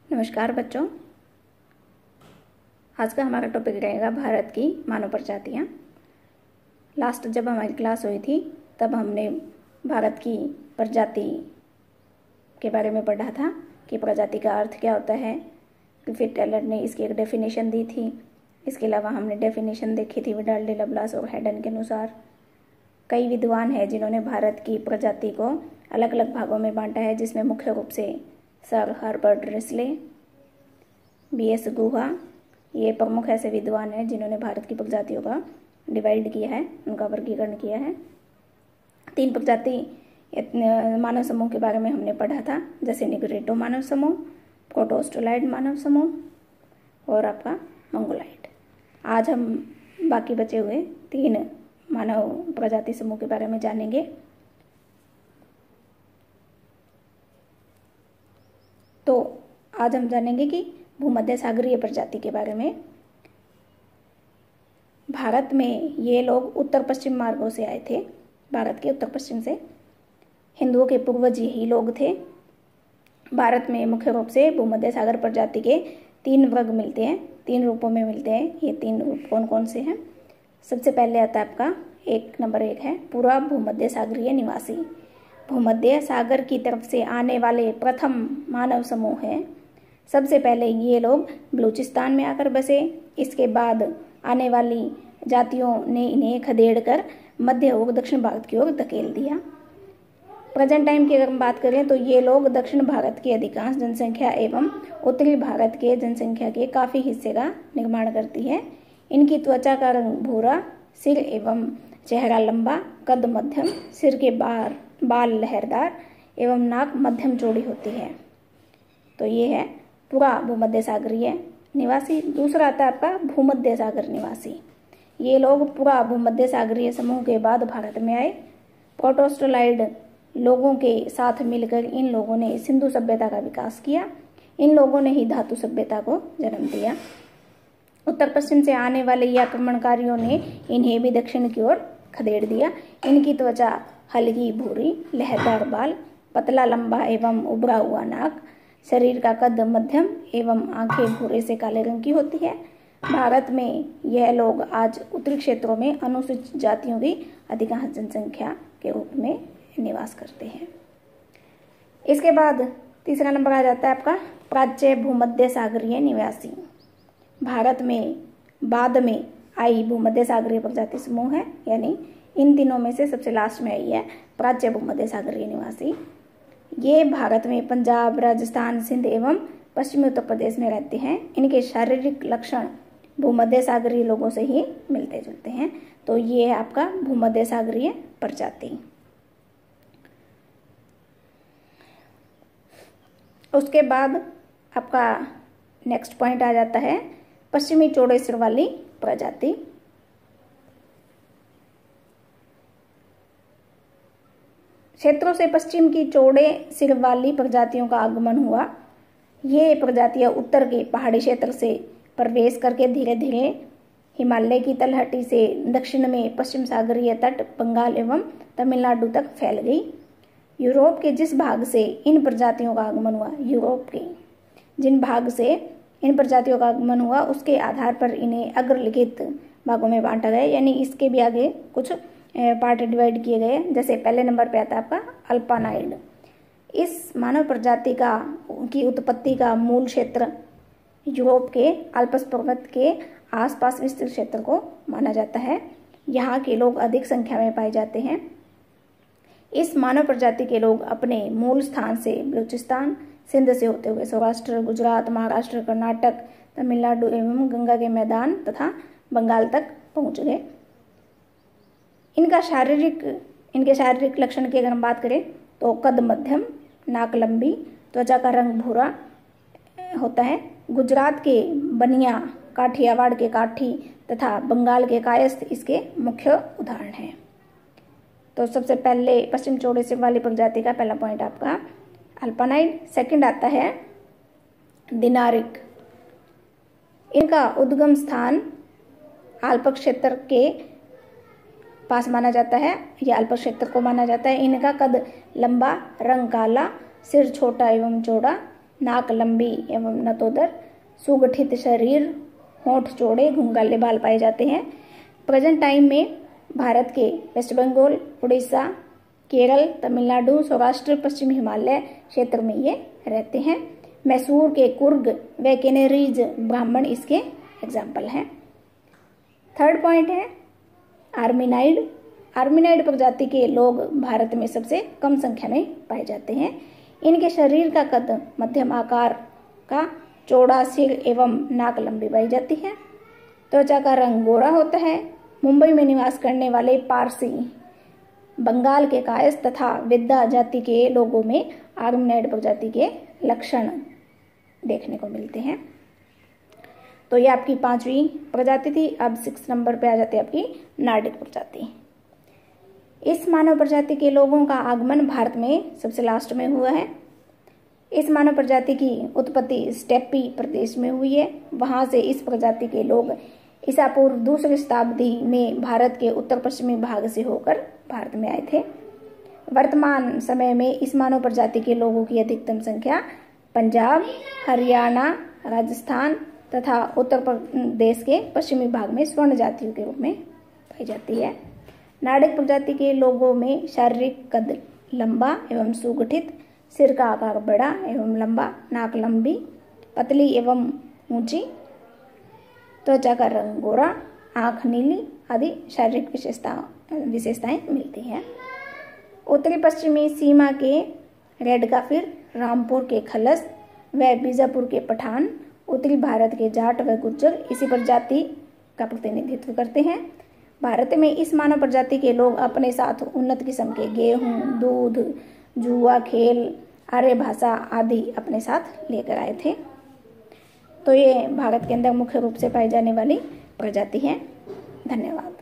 नमस्कार बच्चों। आज का हमारा टॉपिक रहेगा भारत की मानव प्रजातियाँ। लास्ट जब हमारी क्लास हुई थी तब हमने भारत की प्रजाति के बारे में पढ़ा था कि प्रजाति का अर्थ क्या होता है। फिर टेलर ने इसकी एक डेफिनेशन दी थी। इसके अलावा हमने डेफिनेशन देखी थी विडाल्डी, लवलास और हैडन के अनुसार। कई विद्वान हैं जिन्होंने भारत की प्रजाति को अलग अलग भागों में बांटा है, जिसमें मुख्य रूप से सर हर्बर्ट रिस्ले, B.S. गुहा, ये प्रमुख ऐसे विद्वान हैं जिन्होंने भारत की प्रजातियों का डिवाइड किया है, उनका वर्गीकरण किया है। 3 प्रजाति मानव समूह के बारे में हमने पढ़ा था, जैसे निग्रोइड मानव समूह, प्रोटोस्टोलाइड मानव समूह और आपका मंगोलाइड। आज हम बाकी बचे हुए 3 मानव प्रजाति समूह के बारे में जानेंगे। तो आज हम जानेंगे कि भूमध्य सागरीय प्रजाति के बारे में। भारत में ये लोग उत्तर पश्चिम मार्गों से आए थे, भारत के उत्तर पश्चिम से। हिंदुओं के पूर्वज यही लोग थे। भारत में मुख्य रूप से भूमध्य सागर प्रजाति के 3 वर्ग मिलते हैं, 3 रूपों में मिलते हैं। ये 3 रूप कौन कौन से हैं? सबसे पहले आता है आपका नंबर 1 है पूरा भूमध्य सागरीय निवासी। भूमध्य सागर की तरफ से आने वाले प्रथम मानव समूह है। सबसे पहले ये लोग बलूचिस्तान में आकर बसे। इसके बाद आने वाली जातियों ने इन्हें खदेड़कर मध्य और दक्षिण भारत की ओर धकेल दिया। प्रेजेंट टाइम की अगर हम बात करें तो ये लोग दक्षिण भारत की अधिकांश जनसंख्या एवं उत्तरी भारत के जनसंख्या के काफी हिस्से का निर्माण करती है। इनकी त्वचा का रंग भूरा, सिर एवं चेहरा लंबा, कद मध्यम, सिर के बाल लहरदार एवं नाक मध्यम चौड़ी होती है। तो ये है पूरा भूमध्य सागरीय निवासी। दूसरा आता है आपका भूमध्य सागर निवासी। ये लोग पूरा भूमध्य सागरीय समूह के बाद भारत में आए। प्रोटोस्टोलाइड लोगों के साथ मिलकर इन लोगों ने सिंधु सभ्यता का विकास किया। इन लोगों ने ही धातु सभ्यता को जन्म दिया। उत्तर पश्चिम से आने वाले ये आक्रमणकारियों ने इन्हें भी दक्षिण की ओर खदेड़ दिया। इनकी त्वचा हल्की भूरी, लहरदार बाल, पतला लंबा एवं उभरा हुआ नाक, शरीर का कद मध्यम एवं आंखें भूरे से काले रंग की होती है। भारत में यह लोग आज उत्तरी क्षेत्रों में अनुसूचित जातियों की अधिकांश जनसंख्या के रूप में निवास करते हैं। इसके बाद तीसरा नंबर आ जाता है आपका प्राच्य भूमध्य सागरीय निवासी। भारत में बाद में आई भूमध्य सागरीय प्रजाति समूह है, यानी इन तीनों में से सबसे लास्ट में आई है प्राच्य भूमध्य सागरीय निवासी। ये भारत में पंजाब, राजस्थान, सिंध एवं पश्चिमी उत्तर प्रदेश में रहते हैं। इनके शारीरिक लक्षण भूमध्य सागरीय लोगों से ही मिलते जुलते हैं। तो ये है आपका भूमध्य सागरीय प्रजाति। उसके बाद आपका नेक्स्ट पॉइंट आ जाता है पश्चिमी चौड़े सिर वाली प्रजाति। क्षेत्रों से पश्चिम की चौड़े सिर वाली प्रजातियों का आगमन हुआ। ये प्रजातियां उत्तर के पहाड़ी क्षेत्र से प्रवेश करके धीरे धीरे हिमालय की तलहटी से दक्षिण में पश्चिम सागरीय तट, बंगाल एवं तमिलनाडु तक फैल गई। यूरोप के जिस भाग से इन प्रजातियों का आगमन हुआ, यूरोप के जिन भाग से इन प्रजातियों का आगमन हुआ उसके आधार पर इन्हें अग्रलिखित भागों में बांटा गया, यानी इसके भी आगे कुछ पार्ट डिवाइड किए गए। जैसे पहले नंबर पे आता है आपका अल्पानाइड। इस मानव प्रजाति की उत्पत्ति का मूल क्षेत्र यूरोप के आल्प्स पर्वत के आसपास विस्तृत क्षेत्र को माना जाता है। यहाँ के लोग अधिक संख्या में पाए जाते हैं। इस मानव प्रजाति के लोग अपने मूल स्थान से बलूचिस्तान, सिंध से होते हुए सौराष्ट्र, गुजरात, महाराष्ट्र, कर्नाटक, तमिलनाडु एवं गंगा के मैदान तथा बंगाल तक पहुंच गए। इनके शारीरिक लक्षण की अगर हम बात करें तो कद मध्यम, नाक लंबी, त्वचा का रंग भूरा होता है। गुजरात के बनिया, काठियावाड़ के काठी तथा बंगाल के कायस्थ इसके मुख्य उदाहरण हैं। तो सबसे पहले पश्चिम चौड़े सिर वाली प्रजाति का पहला पॉइंट आपका अल्पानाइड। सेकंड आता है दिनारिक। इनका उद्गम स्थान आल्प क्षेत्र के पास माना जाता है, या अल्प क्षेत्र को माना जाता है। इनका कद लंबा, रंग काला, सिर छोटा एवं चौड़ा, नाक लंबी एवं नतोदर, सुगठित शरीर, होंठ चौड़े, घुंघराले बाल पाए जाते हैं। प्रेजेंट टाइम में भारत के वेस्ट बंगाल, उड़ीसा, केरल, तमिलनाडु, सौराष्ट्र, पश्चिमी हिमालय क्षेत्र में ये रहते हैं। मैसूर के कुर्ग व कैनरीज ब्राह्मण इसके एग्जाम्पल हैं। थर्ड पॉइंट है आर्मिनाइड। आर्मिनाइड प्रजाति के लोग भारत में सबसे कम संख्या में पाए जाते हैं। इनके शरीर का कद मध्यम आकार का, चौड़ा सिर एवं नाक लंबी पाई जाती है। त्वचा का रंग गोरा होता है। मुंबई में निवास करने वाले पारसी, बंगाल के कायस्थ तथा विद्या जाति के लोगों में आर्मिनाइड प्रजाति के लक्षण देखने को मिलते हैं। तो ये आपकी 5वीं प्रजाति थी। अब 6 नंबर पे आ जाती है आपकी नार्डिक प्रजाति। इस मानव प्रजाति के लोगों का आगमन भारत में सबसे लास्ट में हुआ है। इस मानव प्रजाति की उत्पत्ति स्टेपी प्रदेश में हुई है। वहां से इस प्रजाति के लोग ईसा पूर्व 2वीं शताब्दी में भारत के उत्तर पश्चिमी भाग से होकर भारत में आए थे। वर्तमान समय में इस मानव प्रजाति के लोगों की अधिकतम संख्या पंजाब, हरियाणा, राजस्थान तथा उत्तर प्रदेश के पश्चिमी भाग में स्वर्ण जातियों के रूप में पाई जाती है। नार्डिक प्रजाति के लोगों में शारीरिक कद लंबा एवं सुगठित, सिर का आकार बड़ा एवं लंबा, नाक लंबी, पतली एवं ऊंची, त्वचा का रंग गोरा, आंख नीली आदि शारीरिक विशेषताएं मिलती हैं। उत्तरी पश्चिमी सीमा के रेडकाफिर, रामपुर के खलस व बीजापुर के पठान, उत्तरी भारत के जाट व गुर्जर इसी प्रजाति का प्रतिनिधित्व करते हैं। भारत में इस मानव प्रजाति के लोग अपने साथ उन्नत किस्म के गेहूं, दूध, जुआ खेल, आर्य भाषा आदि अपने साथ लेकर आए थे। तो ये भारत के अंदर मुख्य रूप से पाई जाने वाली प्रजाति है। धन्यवाद।